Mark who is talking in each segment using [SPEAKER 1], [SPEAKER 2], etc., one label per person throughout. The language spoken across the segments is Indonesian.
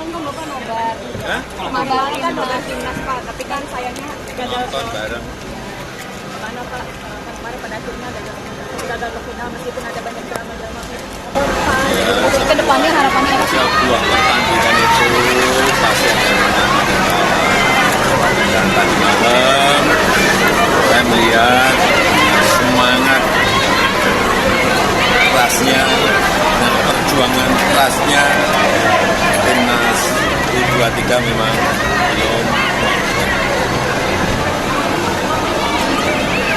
[SPEAKER 1] kemarin kan Bapak nobar.
[SPEAKER 2] Hah?
[SPEAKER 1] Kemarin kan nobar timnas Pak, tapi kan sayangnya gagal
[SPEAKER 2] Nonton bareng.
[SPEAKER 1] Mana Pak, kemarin pada akhirnya gagal ke final meskipun ada banyak drama-drama. Pak, ke depannya harapannya apa sih?
[SPEAKER 2] Sebuah pertandingan itu pasti ada menang, ada kalah. Dan tadi malam saya melihat semangat kerasnya dan perjuangan kerasnya timnas U23 memang belum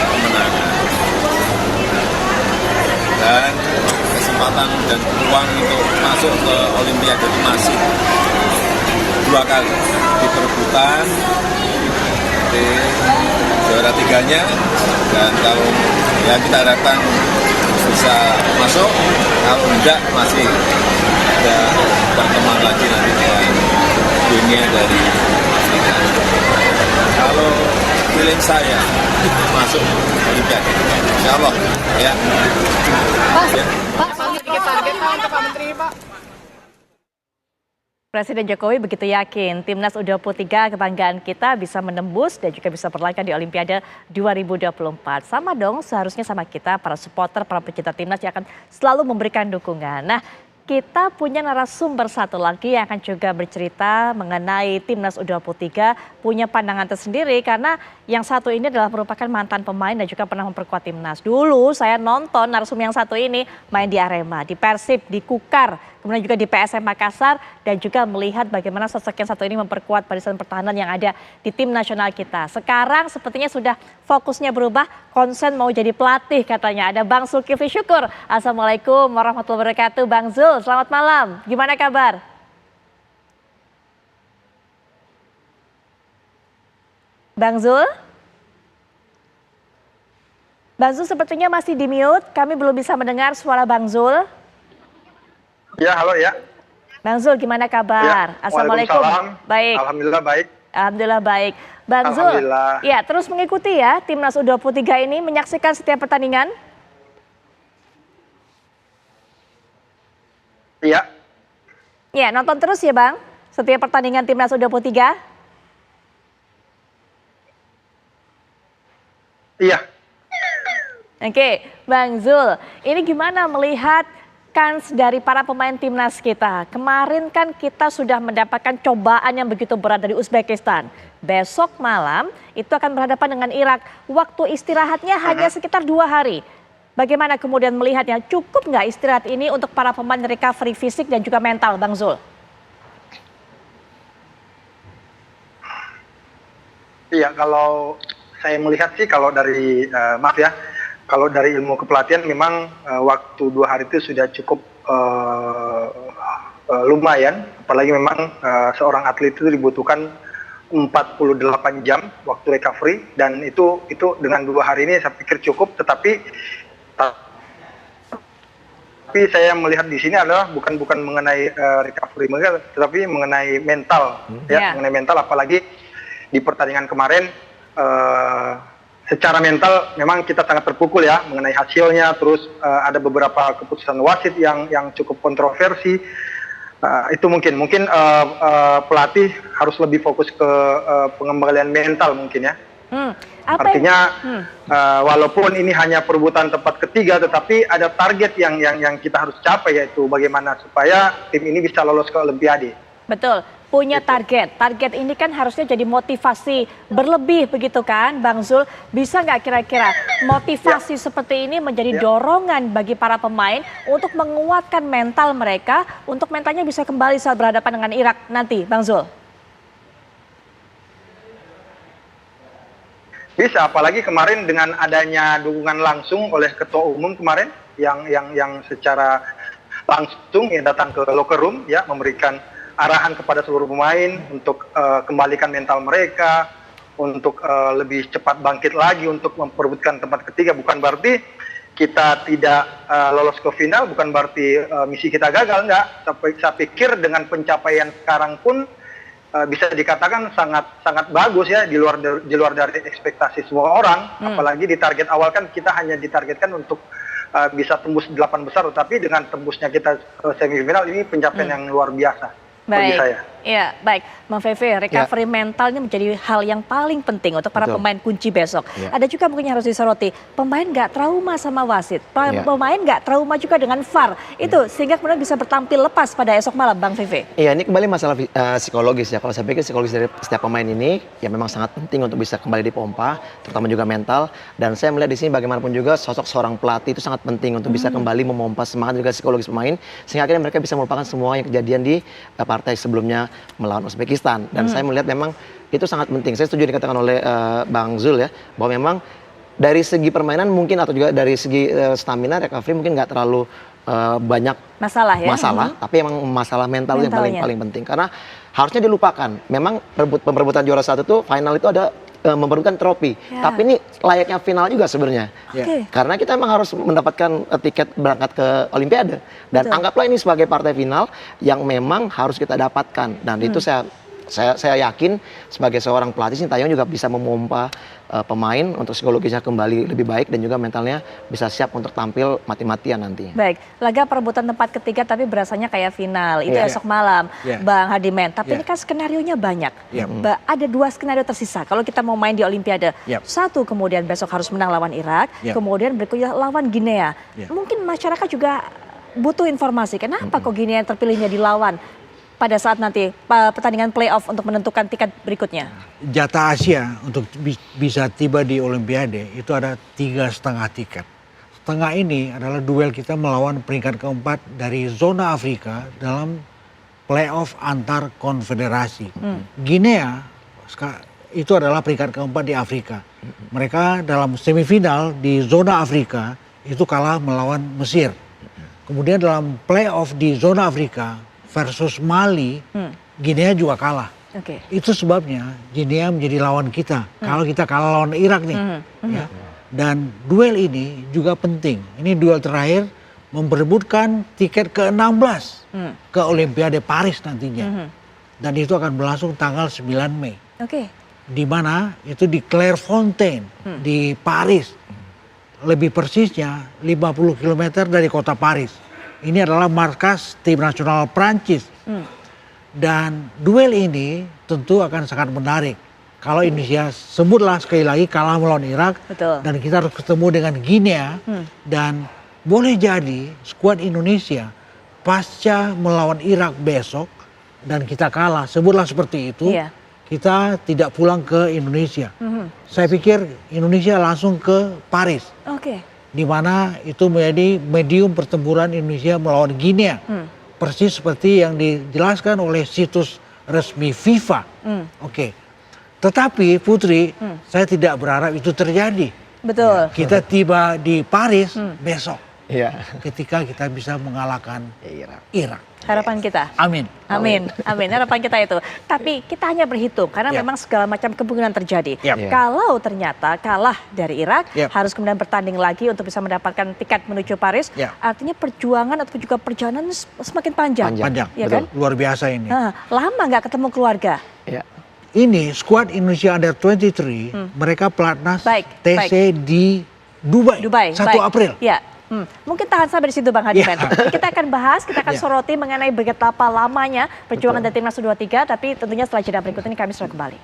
[SPEAKER 2] kemenangan. Dan kesempatan dan peluang untuk masuk ke Olimpiade itu masih 2 kali diperebutkan di juara 3-nya, dan kalau ya kita harapkan bisa masuk, kalau enggak masih ada pertemuan lagi nanti dengan dunia dari Afrika. Kalau feeling saya masuk Olimpiade, insya Allah ya.
[SPEAKER 1] Pak, sedikit target Pak untuk Pak Menteri Pak.
[SPEAKER 3] Presiden Jokowi begitu yakin timnas U23 kebanggaan kita bisa menembus dan juga bisa berlaga di Olimpiade 2024. Sama dong seharusnya sama kita, para supporter, para pecinta timnas yang akan selalu memberikan dukungan. Nah, kita punya narasumber satu lagi yang akan juga bercerita mengenai timnas U23, punya pandangan tersendiri karena yang satu ini adalah merupakan mantan pemain dan juga pernah memperkuat timnas. Dulu saya nonton narasumber yang satu ini main di Arema, di Persib, di Kukar, kemudian juga di PSM Makassar, dan juga melihat bagaimana sosok yang satu ini memperkuat barisan pertahanan yang ada di tim nasional kita. Sekarang sepertinya sudah fokusnya berubah, konsen mau jadi pelatih katanya. Ada Bang Zulkifli Syukur. Assalamualaikum warahmatullahi wabarakatuh. Bang Zul, selamat malam. Gimana kabar? Bang Zul? Bang Zul sepertinya masih di mute, kami belum bisa mendengar suara Bang Zul.
[SPEAKER 4] Ya, halo ya.
[SPEAKER 3] Bang Zul, gimana kabar?
[SPEAKER 4] Ya,
[SPEAKER 3] Assalamualaikum. Baik.
[SPEAKER 4] Alhamdulillah baik.
[SPEAKER 3] Alhamdulillah baik. Bang Zul,
[SPEAKER 4] Alhamdulillah.
[SPEAKER 3] ya terus mengikuti ya timnas U23 ini, menyaksikan setiap pertandingan?
[SPEAKER 4] Iya.
[SPEAKER 3] Ya, nonton terus ya Bang, setiap pertandingan timnas U23?
[SPEAKER 4] Iya.
[SPEAKER 3] Oke, Bang Zul, ini gimana melihat kans dari para pemain timnas kita? Kemarin kan kita sudah mendapatkan cobaan yang begitu berat dari Uzbekistan. Besok malam itu akan berhadapan dengan Irak. Waktu istirahatnya hanya sekitar 2 hari. Bagaimana kemudian melihatnya? Cukup nggak istirahat ini untuk para pemain recovery fisik dan juga mental, Bang Zul?
[SPEAKER 4] Iya, kalau saya melihat sih kalau dari maaf ya, kalau dari ilmu kepelatihan memang waktu 2 hari itu sudah cukup lumayan. Apalagi memang seorang atlet itu dibutuhkan 48 jam waktu recovery, dan itu dengan 2 hari ini saya pikir cukup. Tetapi saya melihat di sini adalah bukan mengenai recovery mereka, tetapi mengenai mental, ya, mengenai mental. Apalagi di pertandingan kemarin secara mental memang kita sangat terpukul ya mengenai hasilnya. Terus ada beberapa keputusan wasit yang cukup kontroversi. Itu mungkin pelatih harus lebih fokus ke pengembalian mental mungkin ya. Artinya walaupun ini hanya perebutan tempat ketiga, tetapi ada target yang kita harus capai, yaitu bagaimana supaya tim ini bisa lolos ke Olimpiade.
[SPEAKER 3] Betul, punya target. Target ini kan harusnya jadi motivasi berlebih begitu kan, Bang Zul? Bisa nggak kira-kira motivasi seperti ini menjadi dorongan bagi para pemain untuk menguatkan mental mereka, untuk mentalnya bisa kembali saat berhadapan dengan Irak nanti, Bang Zul?
[SPEAKER 4] Bisa, apalagi kemarin dengan adanya dukungan langsung oleh Ketua Umum kemarin yang secara langsung ya datang ke locker room ya, memberikan arahan kepada seluruh pemain untuk kembalikan mental mereka, untuk lebih cepat bangkit lagi untuk memperebutkan tempat ketiga. Bukan berarti kita tidak lolos ke final, bukan berarti misi kita gagal, enggak. Saya pikir dengan pencapaian sekarang pun bisa dikatakan sangat bagus ya, di luar dari ekspektasi semua orang. Apalagi di target awal kan kita hanya ditargetkan untuk bisa tembus 8 besar, tapi dengan tembusnya kita semifinal ini pencapaian yang luar biasa bagi saya.
[SPEAKER 3] Ya, baik. Bang Feve, recovery mental ini menjadi hal yang paling penting untuk para
[SPEAKER 5] Betul.
[SPEAKER 3] pemain kunci besok.
[SPEAKER 5] Ya.
[SPEAKER 3] Ada juga mungkin yang harus disoroti, pemain nggak trauma sama wasit,
[SPEAKER 5] Ya.
[SPEAKER 3] pemain nggak trauma juga dengan VAR. Itu sehingga kemudian bisa bertampil lepas pada esok malam, Bang Feve.
[SPEAKER 5] Iya, ini kembali masalah psikologis ya. Kalau saya pikir psikologis dari setiap pemain ini ya memang sangat penting untuk bisa kembali dipompa, terutama juga mental. Dan saya melihat di sini bagaimanapun juga sosok seorang pelatih itu sangat penting untuk bisa kembali memompa semangat juga psikologis pemain, sehingga akhirnya mereka bisa melupakan semua yang kejadian di partai sebelumnya melawan Uzbekistan. Dan saya melihat memang itu sangat penting. Saya setuju dikatakan oleh Bang Zul ya, bahwa memang dari segi permainan mungkin atau juga dari segi stamina recovery mungkin nggak terlalu banyak
[SPEAKER 3] Masalah ya.
[SPEAKER 5] tapi emang masalah mental yang
[SPEAKER 3] Mentalnya.
[SPEAKER 5] paling penting karena harusnya dilupakan. Memang perebutan juara satu tuh final itu ada memperebutkan trofi,
[SPEAKER 3] Ya.
[SPEAKER 5] tapi ini layaknya final juga sebenarnya.
[SPEAKER 3] Oke.
[SPEAKER 5] Karena kita emang harus mendapatkan tiket berangkat ke Olimpiade dan
[SPEAKER 3] Betul.
[SPEAKER 5] anggaplah ini sebagai partai final yang memang harus kita dapatkan dan itu saya yakin sebagai seorang pelatih Sintayong juga bisa memompa pemain untuk psikologisnya kembali lebih baik dan juga mentalnya bisa siap untuk tampil mati-matian nantinya.
[SPEAKER 3] Baik, laga perebutan tempat ketiga tapi berasanya kayak final. Itu
[SPEAKER 5] Iya.
[SPEAKER 3] esok malam,
[SPEAKER 6] Iya.
[SPEAKER 3] Bang Hadimen. Tapi
[SPEAKER 6] Iya.
[SPEAKER 3] ini kan skenarionya banyak.
[SPEAKER 6] Iya.
[SPEAKER 3] Ada 2 skenario tersisa kalau kita mau main di Olimpiade.
[SPEAKER 6] Iya.
[SPEAKER 3] Satu, kemudian besok harus menang lawan Irak.
[SPEAKER 6] Iya.
[SPEAKER 3] Kemudian berikutnya lawan Guinea.
[SPEAKER 6] Iya.
[SPEAKER 3] Mungkin masyarakat juga butuh informasi. Kenapa kok Guinea yang terpilihnya dilawan pada saat nanti pertandingan playoff untuk menentukan tiket berikutnya?
[SPEAKER 6] Jatah Asia untuk bisa tiba di Olimpiade itu ada 3,5 tiket. Setengah ini adalah duel kita melawan peringkat keempat dari zona Afrika dalam playoff antar konfederasi. Guinea itu adalah peringkat keempat di Afrika. Mereka dalam semifinal di zona Afrika itu kalah melawan Mesir. Kemudian dalam playoff di zona Afrika versus Mali, Guinea juga kalah.
[SPEAKER 3] Oke.
[SPEAKER 6] Itu sebabnya Guinea menjadi lawan kita. Kalau kita kalah lawan Irak nih. Ya. Dan duel ini juga penting. Ini duel terakhir memperebutkan tiket ke-16 ke Olimpiade Paris nantinya. Dan itu akan berlangsung tanggal 9 Mei.
[SPEAKER 3] Oke.
[SPEAKER 6] Di mana itu di Clairefontaine di Paris. Lebih persisnya 50 km dari kota Paris. Ini adalah markas tim nasional Prancis. Dan duel ini tentu akan sangat menarik. Kalau Indonesia sebutlah sekali lagi kalah melawan Irak.
[SPEAKER 3] Betul.
[SPEAKER 6] Dan kita harus ketemu dengan Guinea. Dan boleh jadi skuad Indonesia pasca melawan Irak besok dan kita kalah, sebutlah seperti itu.
[SPEAKER 3] Iya.
[SPEAKER 6] Kita tidak pulang ke Indonesia. Saya pikir Indonesia langsung ke Paris.
[SPEAKER 3] Oke.
[SPEAKER 6] Di mana itu menjadi medium pertempuran Indonesia melawan Guinea. Persis seperti yang dijelaskan oleh situs resmi FIFA. Oke. Tetapi Putri, saya tidak berharap itu terjadi.
[SPEAKER 3] Betul.
[SPEAKER 6] Kita tiba di Paris besok
[SPEAKER 5] Iya.
[SPEAKER 6] ketika kita bisa mengalahkan Irak.
[SPEAKER 3] Harapan kita.
[SPEAKER 6] Amin.
[SPEAKER 3] Amin, amin. Harapan kita itu. Tapi kita hanya berhitung karena
[SPEAKER 6] Ya.
[SPEAKER 3] memang segala macam kemungkinan terjadi.
[SPEAKER 6] Yap.
[SPEAKER 3] Kalau ternyata kalah dari Irak,
[SPEAKER 6] Yap.
[SPEAKER 3] harus kemudian bertanding lagi untuk bisa mendapatkan tiket menuju Paris.
[SPEAKER 6] Ya.
[SPEAKER 3] Artinya perjuangan atau juga perjalanan semakin panjang.
[SPEAKER 6] Panjang,
[SPEAKER 3] Ya kan?
[SPEAKER 6] luar biasa ini.
[SPEAKER 3] Nah, lama nggak ketemu keluarga.
[SPEAKER 5] Iya.
[SPEAKER 6] Ini skuad Indonesia Under 23, mereka pelatnas
[SPEAKER 3] Baik,
[SPEAKER 6] TC di Dubai,
[SPEAKER 3] Dubai.
[SPEAKER 6] 1
[SPEAKER 3] baik.
[SPEAKER 6] April.
[SPEAKER 3] Ya. Mungkin tahan sampai di situ Bang Hadiman. Kita akan bahas, kita akan
[SPEAKER 6] Ya.
[SPEAKER 3] soroti mengenai betapa lamanya perjuangan dari Timnas U23, tapi tentunya setelah jeda berikut ini kami sudah kembali.